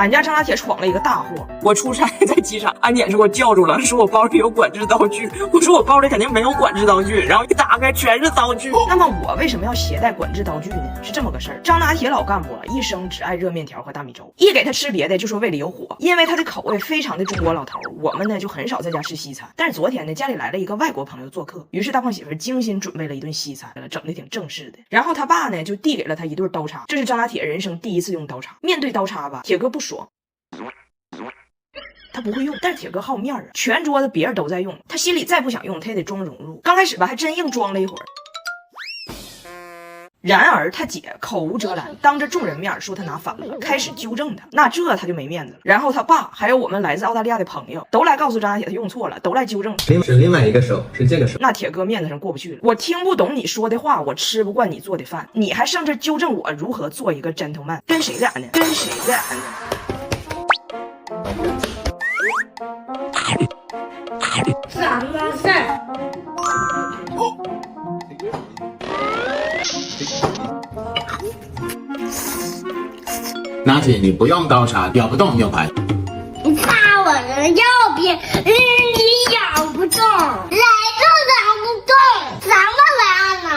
俺家张大铁闯了一个大祸。我出差在机场，安检是给我叫住了，说我包里有管制刀具。我说我包里肯定没有管制刀具，然后一打开全是刀具。那么我为什么要携带管制刀具呢？是这么个事儿。张大铁老干部一生只爱热面条和大米粥，一给他吃别的就说胃里有火，因为他的口味非常的中国老头。我们呢就很少在家吃西餐，但是昨天呢家里来了一个外国朋友做客，于是大胖媳妇精心准备了一顿西餐，整的挺正式的。然后他爸呢就递给了他一对刀叉，这是张大铁人生第一次用刀叉。面对刀叉吧，铁哥不爽。他不会用，但是铁哥好面啊，全桌子别人都在用，他心里再不想用，他也得装融入。刚开始吧，还真硬装了一会儿。然而他姐口无遮拦，当着众人面说他拿反了，开始纠正他，那这他就没面子了。然后他爸还有我们来自澳大利亚的朋友都来告诉张大铁他用错了，都来纠正他。是另外一个手，是这个手。那铁哥面子上过不去了，我听不懂你说的话，我吃不惯你做的饭，你还上这纠正我如何做一个 gentleman？ 跟谁俩呢？跟谁俩呢？啥事儿？拿铁，你不用刀叉，咬不动牛排。你插我的右边，你咬不动，来都咬不动，什么玩意呢？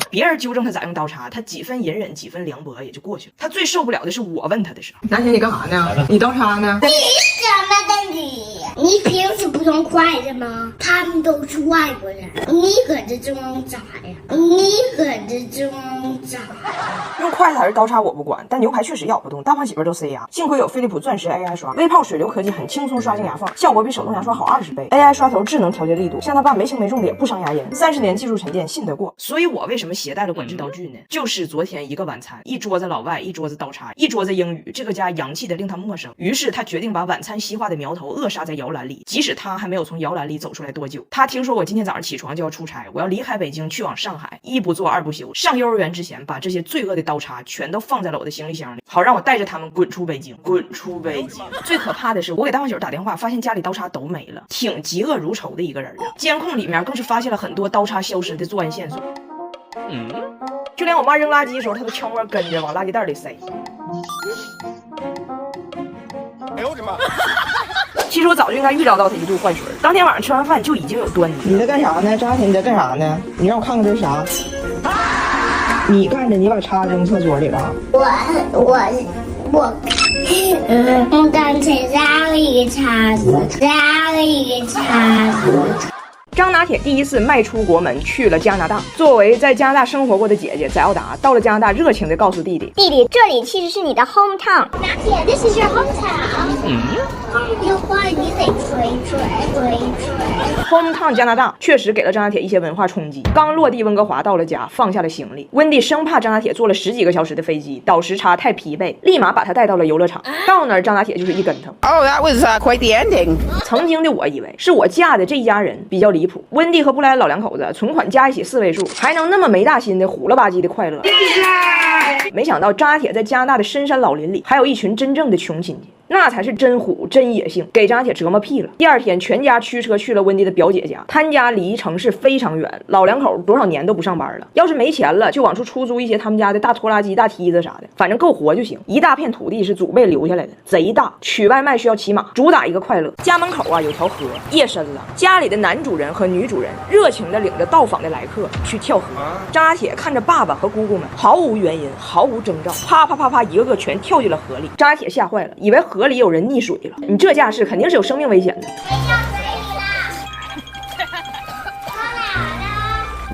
别人纠正他咋用刀叉，他几分隐忍几分凉薄也就过去了。他最受不了的是我问他的时候，拿铁你干啥呢？你刀叉呢？你什么的你？你平时不用筷子吗？他们都是外国人，你搁这装啥呀？你搁这装啥？用筷子还是刀叉我不管，但牛排确实咬不动，大胖媳妇都塞牙。幸亏有飞利浦钻石 AI 刷，微泡水流科技很轻松刷进牙缝，效果比手动牙刷好20倍。AI 刷头智能调节力度，像他爸没轻没重的也不伤牙龈，30年技术沉淀信得过。所以我为什么携带了管制刀具呢？就是昨天一个晚餐，一桌子老外，一桌子刀叉，一桌子英语，这个家洋气的令他陌生。于是他决定把晚餐西化的苗头扼杀在摇篮里，即使他还没有从摇篮里走出来多久。他听说我今天早上起床就要出差，我要离开北京去往上海，一不做二不休，上幼儿园之前把这些罪恶的刀叉全都放在了我的行李箱里，好让我带着他们滚出北京，滚出北京。最可怕的是，我给大胖媳妇打电话，发现家里刀叉都没了，挺嫉恶如仇的一个人啊。监控里面更是发现了很多刀叉消失的作案线索。就连我妈扔垃圾的时候，他都悄摸跟着往垃圾袋里塞。哎呦我的妈！其实我早就应该预料到他一肚坏水，当天晚上吃完饭就已经有端倪。你在干啥呢？张大铁，你在干啥呢？你让我看看这是啥？你干的，你把叉扔厕所里了。我刚才拉了一个叉子，拉了一个叉子。张拿铁第一次迈出国门去了加拿大。作为在加拿大生活过的姐姐，在澳达到了加拿大，热情地告诉弟弟：“弟弟，这里其实是你的 hometown。拿铁 ，This is your hometown。有话你得吹。hometown 加拿大确实给了张拿铁一些文化冲击。刚落地温哥华，到了家，放下了行李。温蒂生怕张拿铁坐了10几个小时的飞机，倒时差太疲惫，立马把他带到了游乐场。到那儿，张拿铁就是一跟头。Oh, that was quite the ending. 曾经的我以为是我嫁的这一家人比较离谱，温蒂和布莱恩老两口子存款加一起4位数，还能那么没大心的虎了吧唧的快乐。没想到张拿铁在加拿大的深山老林里，还有一群真正的穷亲戚。那才是真虎真野性，给张大铁折磨屁了。第二天，全家驱车去了温蒂的表姐家，他家离城市非常远，老两口多少年都不上班了。要是没钱了，就往出出租一些他们家的大拖拉机、大梯子啥的，反正够活就行。一大片土地是祖辈留下来的，贼大。取外卖需要骑马，主打一个快乐。家门口有条河，夜深了，家里的男主人和女主人热情地领着到访的来客去跳河。张大铁看着爸爸和姑姑们毫无原因、毫无征兆，啪啪啪啪一个个全跳进了河里。张大铁吓坏了，以为河里有人溺水了。你这架势肯定是有生命危险的。谁掉水里了？他俩呢？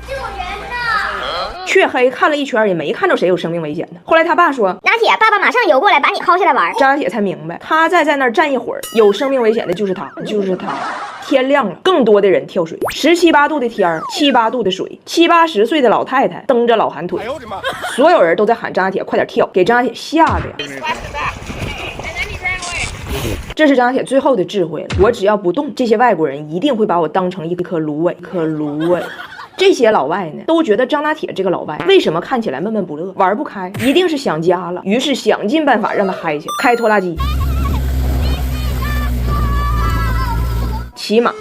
救人呢？黢黑看了一圈也没看着谁有生命危险的。后来他爸说：“拿铁，爸爸马上游过来把你薅下来玩。”张大铁才明白，他再在那儿站一会儿，有生命危险的就是他，就是他。天亮了，更多的人跳水，17、8度的天儿，7、8度的水，70、80岁的老太太蹬着老寒腿，所有人都在喊张大铁快点跳，给张大铁吓的呀。这是张大铁最后的智慧了，我只要不动，这些外国人一定会把我当成一颗芦苇，这些老外呢，都觉得张大铁这个老外为什么看起来闷闷不乐，玩不开，一定是想家了，于是想尽办法让他嗨去，开拖拉机，骑马，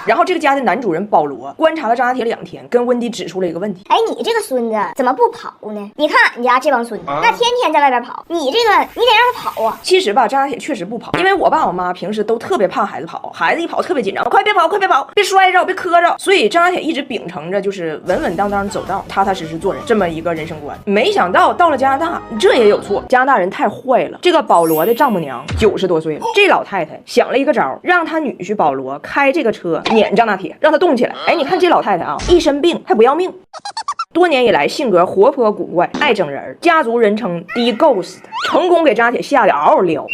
然后这个家的男主人保罗观察了张家铁2天，跟温迪指出了一个问题：哎，你这个孙子怎么不跑呢？你看你家这帮孙子，那天天在外边跑，你这个你得让他跑啊。其实吧，张家铁确实不跑，因为我爸我妈平时都特别怕孩子跑，孩子一跑特别紧张，快别跑，快别跑，别摔着，别磕着。所以张家铁一直秉承着就是稳稳当当走道，踏踏实实做人这么一个人生观。没想到到了加拿大，这也有错，加拿大人太坏了。这个保罗的丈母娘90多岁了，这老太太想了一个招，让她女婿保罗开这个车撵张大铁，让他动起来。哎，你看这老太太啊，一身病还不要命。多年以来，性格活泼古怪，爱整人，家族人称The Ghost， 成功给张家铁吓得嗷嗷撩。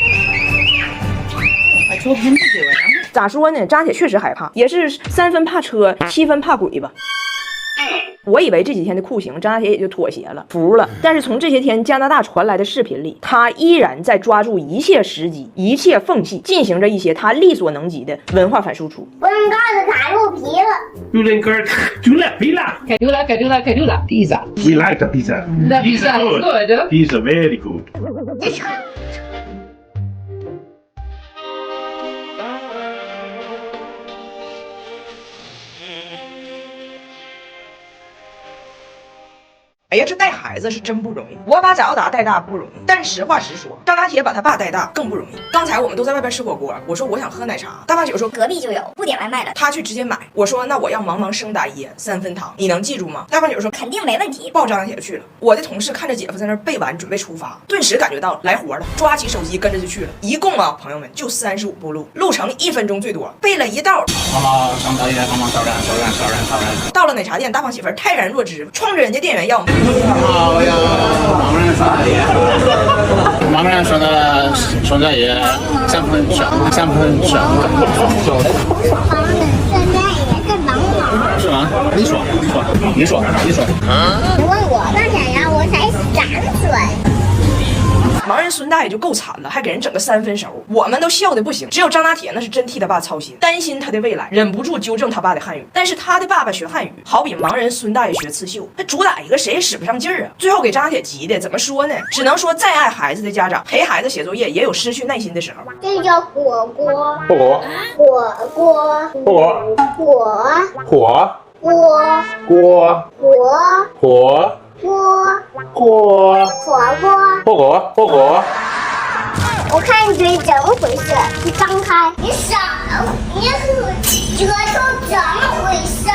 咋说呢？张家铁确实害怕，也是3分怕车，7分怕鬼吧。我以为这几天的酷刑，张家铁也就妥协了，服了。但是从这些天加拿大传来的视频里，他依然在抓住一切时机、一切缝隙，进行着一些他力所能及的文化反输出。不能告诉他鹿皮了。有人哥，Julia pizza. Pizza. We like the pizza. The pizza is good. Pizza very good. 哎呀，这带孩子是真不容易。我把贾奥达带大不容易，但实话实说，张大铁把他爸带大更不容易。刚才我们都在外边吃火锅，我说我想喝奶茶，大胖姐说隔壁就有，不点外卖了，他去直接买。我说那我要茫茫生打椰3分糖，你能记住吗？大胖姐说肯定没问题。抱张大铁去了。我的同事看着姐夫在那儿背完准备出发，顿时感觉到来活了，抓起手机跟着就去了。一共啊，朋友们就35步路，路程1分钟最多，背了一道。妈妈上大爷，妈妈烧人。到了奶茶店，大胖媳妇泰然若之，冲着人家店员要。好呀，盲人说的双大爷3分爽。盲人现在也是盲毛。是吗？你说。我刚想要，我才3岁。盲人孙大爷就够惨了，还给人整个3分熟，我们都笑得不行。只有张大铁那是真替他爸操心，担心他的未来，忍不住纠正他爸的汉语。但是他的爸爸学汉语，好比盲人孙大爷学刺绣，他主打一个谁也使不上劲儿啊。最后给张大铁急的，怎么说呢？只能说再爱孩子的家长，陪孩子写作业也有失去耐心的时候。这叫火锅。火锅。我看你嘴怎么回事？你张开，你傻，你舌头怎么回事？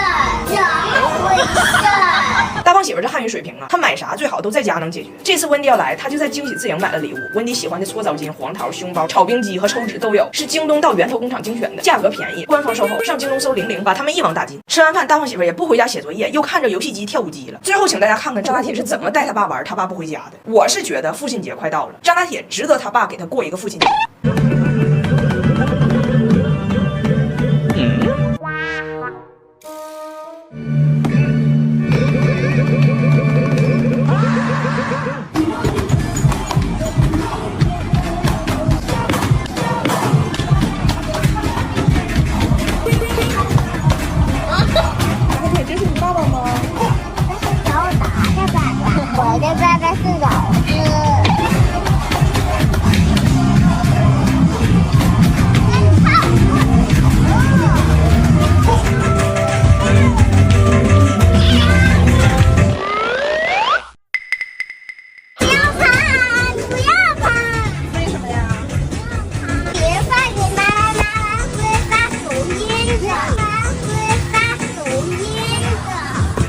大胖媳妇这汉语水平啊，她买啥最好都在家能解决。这次温迪要来，她就在惊喜自营买了礼物。温迪喜欢的搓澡巾、黄桃、胸包、炒冰机和抽纸都有，是京东到源头工厂精选的，价格便宜。官方售后，上京东搜00，把他们一网打尽。吃完饭，大胖媳妇也不回家写作业，又看着游戏机、跳舞机了。最后，请大家看看张大铁是怎么带他爸玩，他爸不回家的。我是觉得父亲节快到了，张大铁值得他爸给他过一个父亲节。